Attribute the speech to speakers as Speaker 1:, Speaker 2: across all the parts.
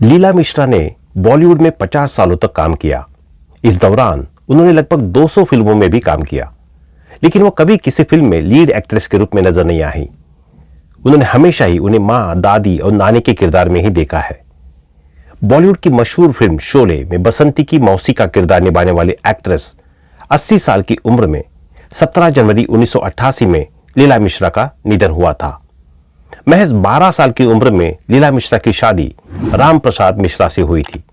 Speaker 1: लीला मिश्रा ने बॉलीवुड में 50 सालों तक काम किया। इस दौरान उन्होंने लगभग 200 फिल्मों में भी काम किया, लेकिन वो कभी किसी फिल्म में लीड एक्ट्रेस के रूप में नजर नहीं आई। उन्होंने हमेशा ही उन्हें मां, दादी और नानी के किरदार में ही देखा है। बॉलीवुड की मशहूर फिल्म शोले में बसंती की मौसी का किरदार निभाने वाली एक्ट्रेस 80 साल की उम्र में 17 जनवरी 1988 में लीला मिश्रा का निधन हुआ था। महज 12 साल की उम्र में लीला मिश्रा की शादी राम प्रसाद मिश्रा से हुई थी,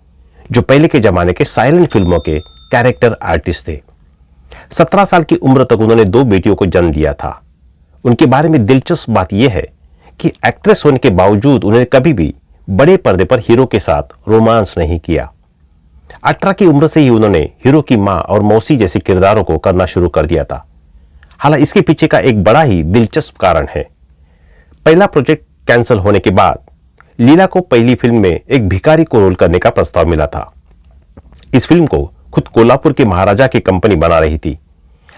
Speaker 1: जो पहले के जमाने के साइलेंट फिल्मों के कैरेक्टर आर्टिस्ट थे। 17 साल की उम्र तक उन्होंने 2 बेटियों को जन्म दिया था। उनके बारे में दिलचस्प बात यह है कि एक्ट्रेस होने के बावजूद उन्होंने कभी भी बड़े पर्दे पर हीरो के साथ रोमांस नहीं किया। 18 की उम्र से ही उन्होंने हीरो की मां और मौसी जैसे किरदारों को करना शुरू कर दिया था। हालांकि इसके पीछे का एक बड़ा ही दिलचस्प कारण है। पहला प्रोजेक्ट कैंसिल होने के बाद लीला को पहली फिल्म में एक भिखारी को रोल करने का प्रस्ताव मिला था। इस फिल्म को खुद कोल्हापुर के महाराजा की कंपनी बना रही थी।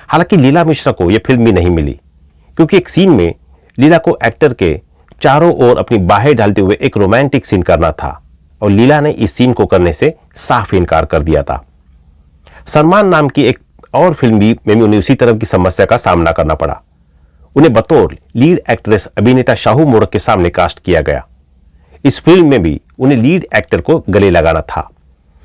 Speaker 1: हालांकि लीला मिश्रा को यह फिल्म भी नहीं मिली, क्योंकि एक सीन में लीला को एक्टर के चारों ओर अपनी बाहें डालते हुए एक रोमांटिक सीन करना था और लीला ने इस सीन को करने से साफ इनकार कर दिया था। सलमान नाम की एक और फिल्म में उन्हें उसी तरह की समस्या का सामना करना पड़ा। उन्हें बतौर लीड एक्ट्रेस अभिनेता शाहू मोरक के सामने कास्ट किया गया। इस फिल्म में भी उन्हें लीड एक्टर को गले लगाना था।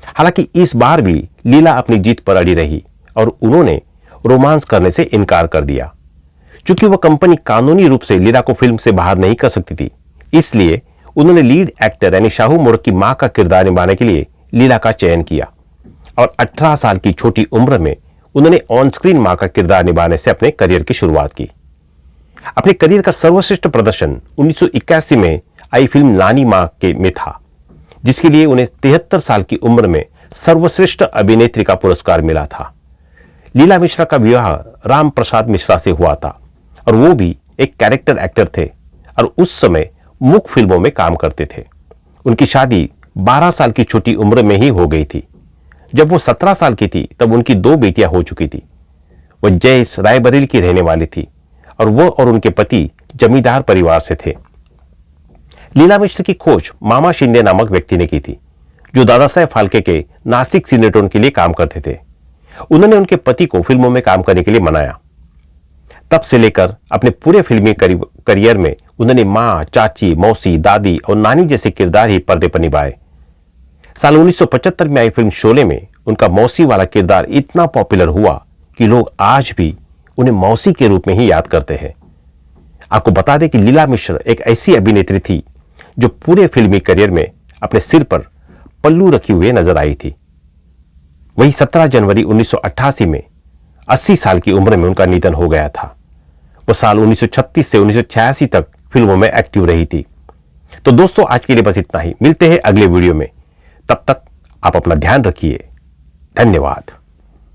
Speaker 1: हालांकि इस बार भी लीला अपनी जीत पर अड़ी रही और उन्होंने रोमांस करने से इनकार कर दिया। चूंकि वह कंपनी कानूनी रूप से लीला को फिल्म से बाहर नहीं कर सकती थी, इसलिए उन्होंने लीड एक्टर यानी शाहू मोरक की मां का किरदार निभाने के लिए लीला का चयन किया और 18 साल की छोटी उम्र में उन्होंने ऑन स्क्रीन मां का किरदार निभाने से अपने करियर की शुरुआत की। अपने करियर का सर्वश्रेष्ठ प्रदर्शन 1981 में आई फिल्म नानी मां के में था, जिसके लिए उन्हें 73 साल की उम्र में सर्वश्रेष्ठ अभिनेत्री का पुरस्कार मिला था। लीला मिश्रा का विवाह राम प्रसाद मिश्रा से हुआ था और वो भी एक कैरेक्टर एक्टर थे और उस समय मुख्य फिल्मों में काम करते थे। उनकी शादी 12 साल की छोटी उम्र में ही हो गई थी। जब वो 17 साल की थी तब उनकी 2 बेटियां हो चुकी थी। वो जयस रायबरेली की रहने वाली थी और वो और उनके पति जमींदार परिवार से थे। लीला मिश्रा की खोज मामा शिंदे नामक व्यक्ति ने की थी, जो दादा साहेब फाल्के के नासिक सिनेटोन के लिए काम करते थे। उन्होंने उनके पति को फिल्मों में काम करने के लिए मनाया। तब से लेकर अपने पूरे फिल्मी करियर में उन्होंने मां, चाची, मौसी, दादी और नानी जैसे किरदार ही पर्दे पर निभाए। साल 1975 में आई फिल्म शोले में उनका मौसी वाला किरदार इतना पॉपुलर हुआ कि लोग आज भी उन्हें मौसी के रूप में ही याद करते हैं। आपको बता दें कि लीला मिश्रा एक ऐसी अभिनेत्री थी जो पूरे फिल्मी करियर में अपने सिर पर पल्लू रखी हुए नजर आई थी। वही 17 जनवरी 1988 में 80 साल की उम्र में उनका निधन हो गया था। वो साल 1936 से 1986 तक फिल्मों में एक्टिव रही थी। तो दोस्तों, आज के लिए बस इतना ही। मिलते हैं अगले वीडियो में। तब तक आप अपना ध्यान रखिए। धन्यवाद।